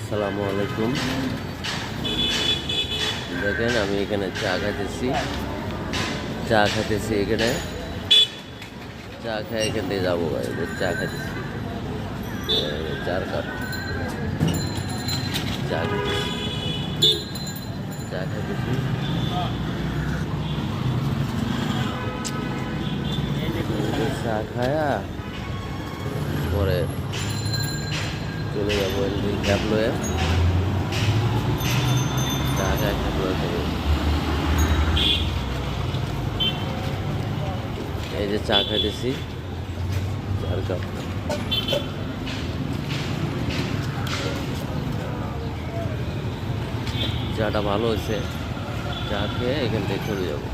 আসসালামু আলাইকুম। দেখেন আমি এখানে চা খাইতেছি এখানে চা খাই এখান থেকে যাবো ভাই। চা খাইতেছি, চার কাপ চা খাইতেছি চা খাইতেছি চা খায়া পরে চলে যাবো ক্যাব লয়ে। চা খায় ক্যাব লয়ে চলে এই যে চা খাইতেছি 4 কাপ। চাটা ভালো হয়েছে, চা খেয়ে এখান থেকে চলে যাবো।